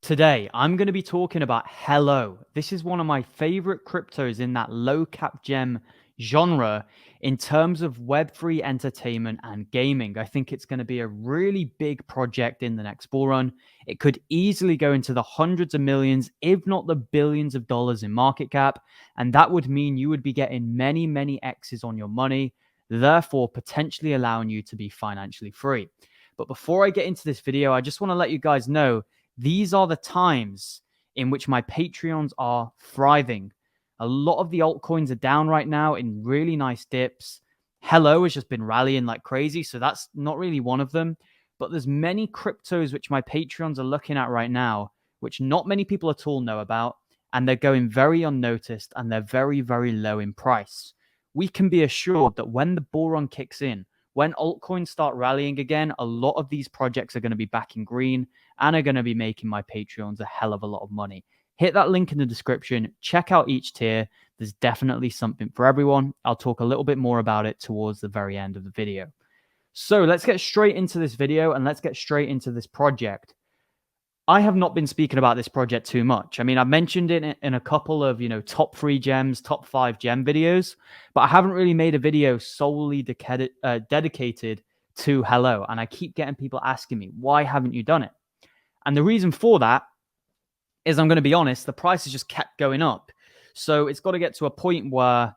Today, I'm going to be talking about Hello. This is one of my favorite cryptos in that low cap gem genre in terms of Web3 entertainment and gaming. I think it's going to be a really big project in the next bull run. It could easily go into the hundreds of millions, if not the billions of dollars in market cap. And that would mean you would be getting many, many X's on your money, therefore potentially allowing you to be financially free. But before I get into this video, I just want to let you guys know these are the times in which my Patreons are thriving. A lot of the altcoins are down right now in really nice dips. Hello has just been rallying like crazy, so that's not really one of them. But there's many cryptos which my Patreons are looking at right now, which not many people at all know about, and they're going very unnoticed and they're very, very low in price. We can be assured that when the bull run kicks in, when altcoins start rallying again, a lot of these projects are going to be back in green and are going to be making my Patreons a hell of a lot of money. Hit that link in the description. Check out each tier. There's definitely something for everyone. I'll talk a little bit more about it towards the very end of the video. So let's get straight into this video and let's get straight into this project. I have not been speaking about this project too much. I mean, I've mentioned it in a couple of, top 3 gems, top 5 gem videos, but I haven't really made a video solely dedicated to Hello. And I keep getting people asking me, why haven't you done it? And the reason for that is, I'm going to be honest, the price has just kept going up. So it's got to get to a point where,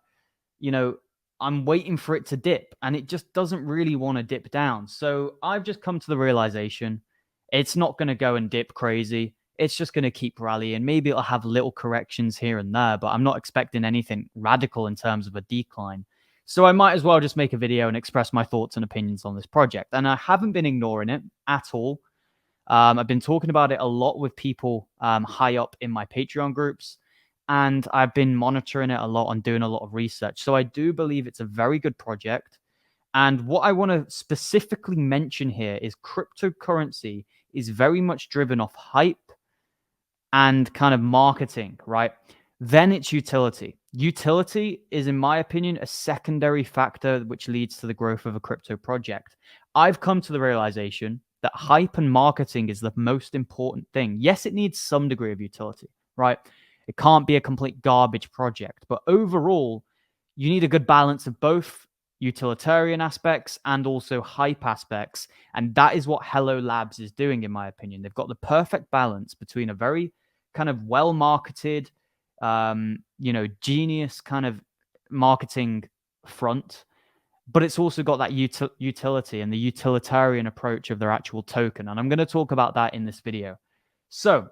I'm waiting for it to dip and it just doesn't really want to dip down. So I've just come to the realization it's not going to go and dip crazy. It's just going to keep rallying. Maybe it'll have little corrections here and there, but I'm not expecting anything radical in terms of a decline. So I might as well just make a video and express my thoughts and opinions on this project. And I haven't been ignoring it at all. I've been talking about it a lot with people high up in my Patreon groups, and I've been monitoring it a lot and doing a lot of research. So I do believe it's a very good project. And what I want to specifically mention here is cryptocurrency is very much driven off hype and kind of marketing, right? Then it's utility. Utility is, in my opinion, a secondary factor which leads to the growth of a crypto project. I've come to the realization that hype and marketing is the most important thing. Yes, it needs some degree of utility, right? It can't be a complete garbage project, but overall, you need a good balance of both utilitarian aspects and also hype aspects. And that is what Hello Labs is doing, in my opinion. They've got the perfect balance between a very kind of well-marketed, genius kind of marketing front, but it's also got that utility and the utilitarian approach of their actual token. And I'm going to talk about that in this video. So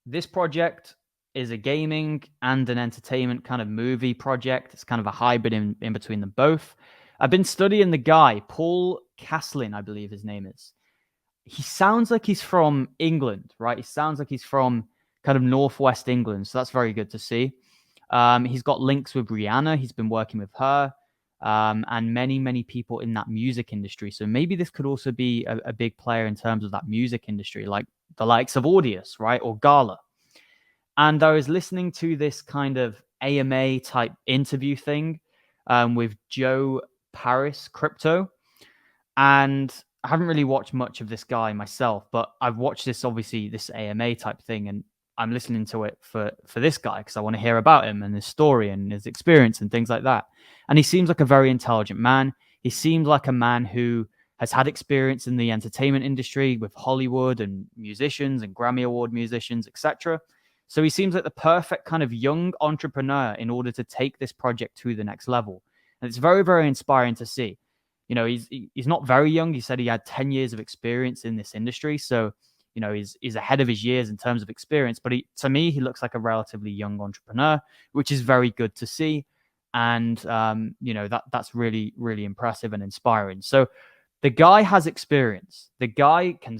this project is a gaming and an entertainment kind of movie project. It's kind of a hybrid in between them both. I've been studying the guy, Paul Caslin, I believe his name is. He sounds like he's from England, right? He sounds like he's from kind of northwest England. So that's very good to see. He's got links with Rihanna. He's been working with her and many, many people in that music industry. So maybe this could also be a big player in terms of that music industry, like the likes of Audius, right? Or Gala. And I was listening to this kind of AMA type interview thing with Joe Paris Crypto. And I haven't really watched much of this guy myself, but I've watched this AMA type thing, and I'm listening to it for this guy because I want to hear about him and his story and his experience and things like that. And he seems like a very intelligent man. He seems like a man who has had experience in the entertainment industry with Hollywood and musicians and Grammy Award musicians, etc. So he seems like the perfect kind of young entrepreneur in order to take this project to the next level. And it's very, very inspiring to see. He's not very young. He said he had 10 years of experience in this industry. So, he's ahead of his years in terms of experience. But to me, he looks like a relatively young entrepreneur, which is very good to see. And, that's really, really impressive and inspiring. So the guy has experience. The guy can...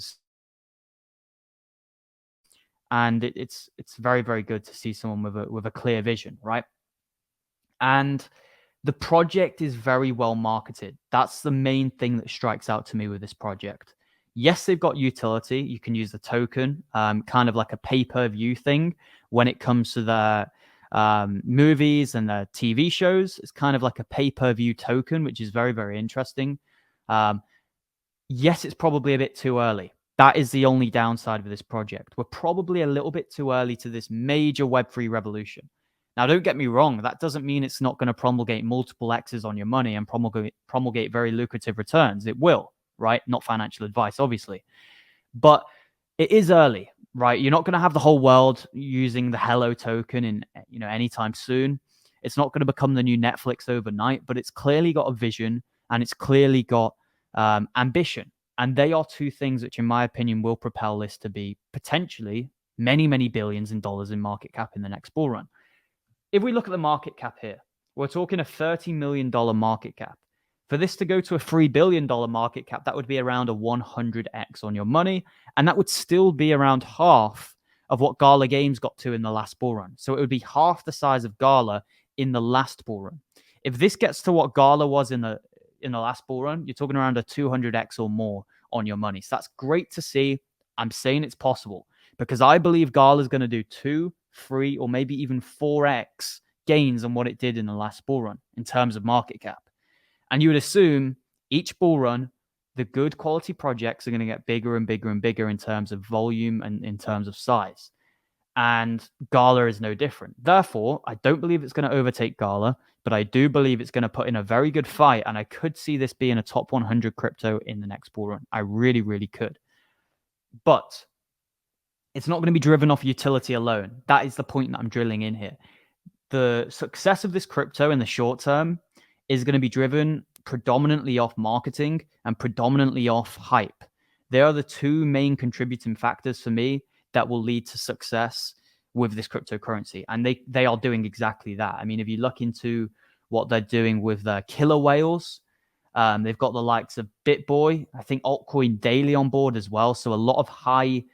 And it's very, very good to see someone with a clear vision, right? And the project is very well marketed. That's the main thing that strikes out to me with this project. Yes, they've got utility. You can use the token, kind of like a pay-per-view thing when it comes to the movies and the TV shows. It's kind of like a pay-per-view token, which is very, very interesting. Yes, it's probably a bit too early. That is the only downside of this project. We're probably a little bit too early to this major Web3 revolution. Now, don't get me wrong, that doesn't mean it's not going to promulgate multiple X's on your money and promulgate very lucrative returns. It will, right? Not financial advice, obviously. But it is early, right? You're not going to have the whole world using the Hello token in anytime soon. It's not going to become the new Netflix overnight, but it's clearly got a vision and it's clearly got ambition. And they are two things which, in my opinion, will propel this to be potentially many, many billions in dollars in market cap in the next bull run. If we look at the market cap here, we're talking a $30 million market cap. For this to go to a $3 billion market cap, that would be around a 100x on your money. And that would still be around half of what Gala Games got to in the last bull run. So it would be half the size of Gala in the last bull run. If this gets to what Gala was in the last bull run, you're talking around a 200x or more on your money. So that's great to see. I'm saying it's possible because I believe Gala is going to do 2, 3, or maybe even 4x gains on what it did in the last bull run in terms of market cap. And you would assume each bull run, the good quality projects are going to get bigger and bigger and bigger in terms of volume and in terms of size. And Gala is no different. Therefore, I don't believe it's going to overtake Gala, but I do believe it's going to put in a very good fight. And I could see this being a top 100 crypto in the next bull run. I really, really could. But it's not going to be driven off utility alone. That is the point that I'm drilling in here. The success of this crypto in the short term is going to be driven predominantly off marketing and predominantly off hype. They are the two main contributing factors for me that will lead to success with this cryptocurrency. And they are doing exactly that. I mean, if you look into what they're doing with the killer whales, they've got the likes of BitBoy, I think Altcoin Daily on board as well. So a lot of highly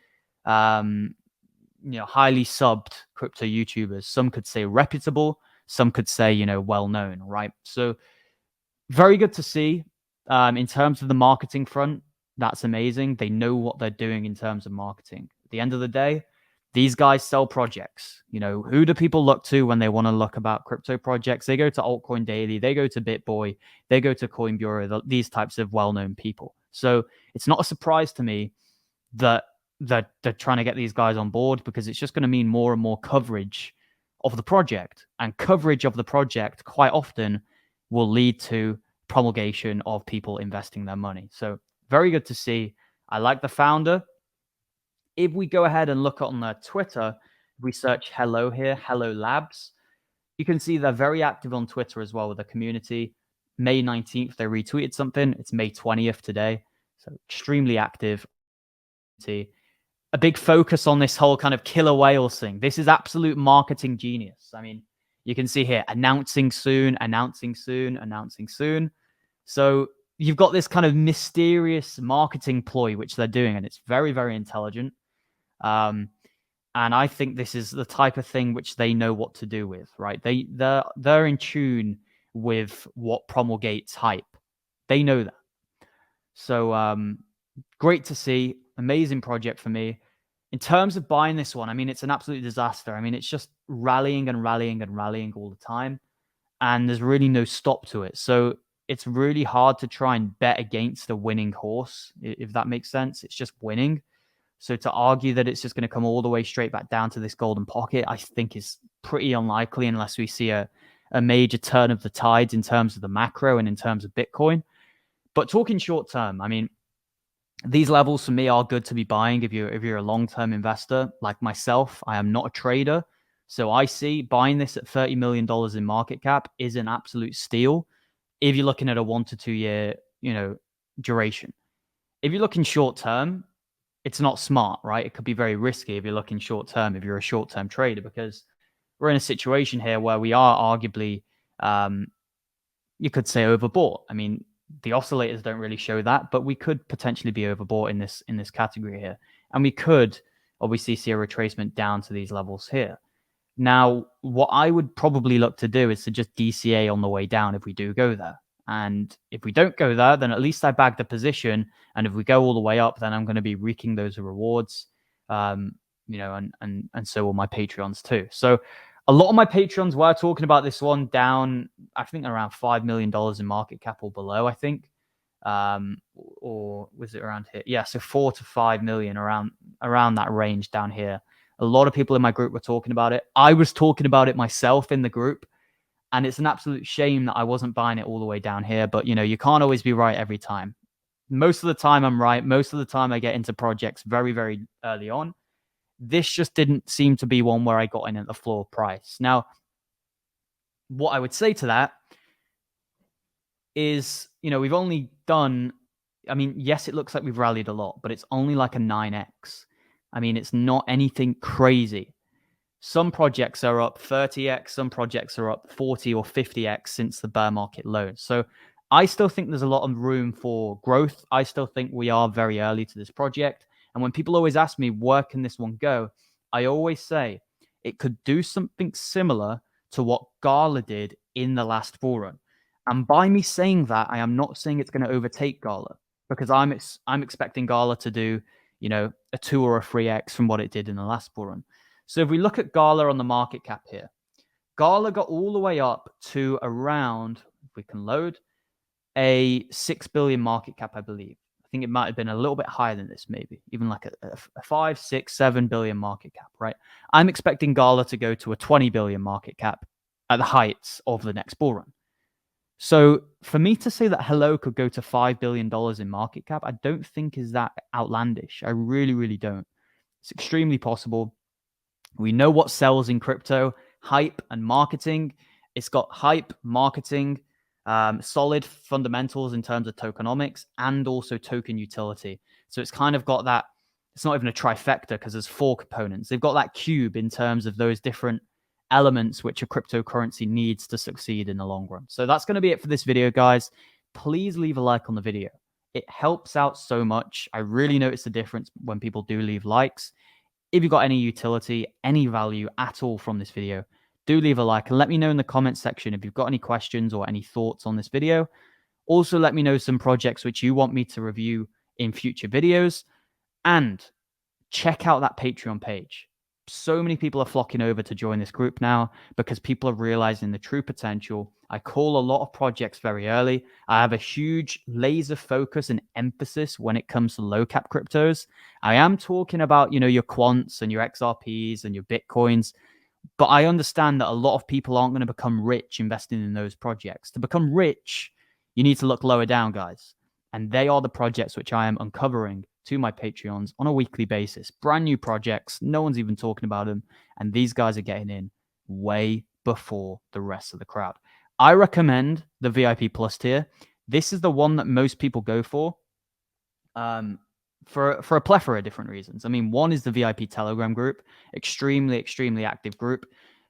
subbed crypto YouTubers. Some could say reputable, some could say, well known, right? So very good to see. In terms of the marketing front, that's amazing. They know what they're doing in terms of marketing. At the end of the day, these guys sell projects. Who do people look to when they want to look about crypto projects? They go to Altcoin Daily, they go to BitBoy, they go to Coin Bureau, these types of well-known people. So it's not a surprise to me that they're trying to get these guys on board because it's just going to mean more and more coverage of the project. And coverage of the project quite often will lead to promulgation of people investing their money. So very good to see. I like the founder. If we go ahead and look on their Twitter, we search Hello here, Hello Labs, you can see they're very active on Twitter as well with the community. May 19th, they retweeted something. It's May 20th today. So extremely active. A big focus on this whole kind of killer whales thing. This is absolute marketing genius. I mean, you can see here, announcing soon, announcing soon, announcing soon. So you've got this kind of mysterious marketing ploy, which they're doing, and it's very, very intelligent. And I think this is the type of thing which they know what to do with, right? They're in tune with what promulgates hype. They know that. So great to see. Amazing project for me. In terms of buying this one, I mean, it's an absolute disaster. I mean, it's just rallying and rallying and rallying all the time. And there's really no stop to it. So it's really hard to try and bet against a winning horse, if that makes sense. It's just winning. So to argue that it's just going to come all the way straight back down to this golden pocket, I think is pretty unlikely unless we see a major turn of the tides in terms of the macro and in terms of Bitcoin. But talking short term, I mean, these levels for me are good to be buying if you're a long-term investor like myself. I am not a trader. So I see buying this at $30 million in market cap is an absolute steal if you're looking at a 1 to 2 year, duration. If you're looking short term, it's not smart, right? It could be very risky if you're looking short term, if you're a short-term trader, because we're in a situation here where we are arguably, you could say, overbought. I mean, the oscillators don't really show that, but we could potentially be overbought in this category here. And we could obviously see a retracement down to these levels here. Now, what I would probably look to do is to just DCA on the way down if we do go there. And if we don't go there, then at least I bagged the position. And if we go all the way up, then I'm going to be reaping those rewards, and so will my Patreons too. So a lot of my Patreons were talking about this one down, I think around $5 million in market cap or below, I think. or was it around here? Yeah, so 4 to 5 million, around that range down here. A lot of people in my group were talking about it. I was talking about it myself in the group, and it's an absolute shame that I wasn't buying it all the way down here. But you can't always be right every time. Most of the time I'm right. Most of the time I get into projects very, very early on. This just didn't seem to be one where I got in at the floor price. Now, what I would say to that is, we've only done, I mean, yes, it looks like we've rallied a lot, but it's only like a 9x. I mean, it's not anything crazy. Some projects are up 30x, some projects are up 40 or 50x since the bear market low. So I still think there's a lot of room for growth. I still think we are very early to this project. And when people always ask me, where can this one go? I always say it could do something similar to what Gala did in the last bull run. And by me saying that, I am not saying it's going to overtake Gala, because I'm expecting Gala to do, a 2 or a 3x from what it did in the last bull run. So if we look at Gala on the market cap here, Gala got all the way up to around, if we can load, a 6 billion market cap, I believe. I think it might have been a little bit higher than this, maybe even like a 5, 6, 7 billion market cap, right? I'm expecting Gala to go to a 20 billion market cap at the heights of the next bull run. So for me to say that Hello could go to $5 billion in market cap, I don't think is that outlandish. I really, really don't. It's extremely possible. We know what sells in crypto: hype and marketing. It's got hype, marketing, solid fundamentals in terms of tokenomics, and also token utility. So it's kind of got that. It's not even a trifecta because there's 4 components. They've got that cube in terms of those different elements which a cryptocurrency needs to succeed in the long run. So that's going to be it for this video, guys. Please leave a like on the video. It helps out so much. I really notice the difference when people do leave likes. If you've got any utility, any value at all from this video, do leave a like and let me know in the comments section if you've got any questions or any thoughts on this video. Also, let me know some projects which you want me to review in future videos, and check out that Patreon page. So many people are flocking over to join this group now because people are realizing the true potential. I call a lot of projects very early. I have a huge laser focus and emphasis when it comes to low cap cryptos. I am talking about, your quants and your XRPs and your Bitcoins, but I understand that a lot of people aren't going to become rich investing in those projects. To become rich, you need to look lower down, guys. And they are the projects which I am uncovering to my Patreons on a weekly basis. Brand new projects. No one's even talking about them. And these guys are getting in way before the rest of the crowd. I recommend the VIP Plus tier. This is the one that most people go for a plethora of different reasons. I mean, one is the VIP Telegram group, extremely, extremely active group.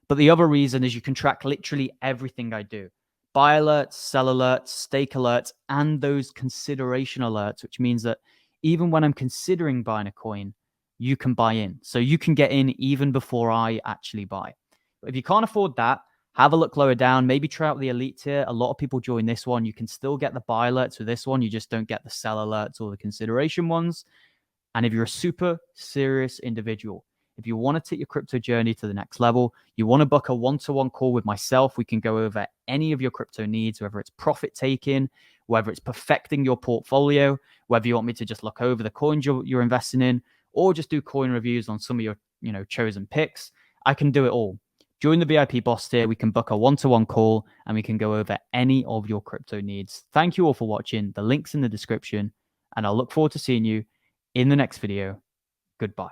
But the other reason is you can track literally everything I do. Buy alerts, sell alerts, stake alerts, and those consideration alerts, which means that even when I'm considering buying a coin, you can buy in. So you can get in even before I actually buy. But if you can't afford that, have a look lower down. Maybe try out the elite tier. A lot of people join this one. You can still get the buy alerts with this one. You just don't get the sell alerts or the consideration ones. And if you're a super serious individual, if you want to take your crypto journey to the next level, you want to book a one-to-one call with myself, we can go over any of your crypto needs, whether it's profit taking, whether it's perfecting your portfolio, whether you want me to just look over the coins you're investing in, or just do coin reviews on some of your chosen picks. I can do it all. Join the VIP Boss tier. We can book a one-to-one call and we can go over any of your crypto needs. Thank you all for watching. The link's in the description, and I'll look forward to seeing you in the next video. Goodbye.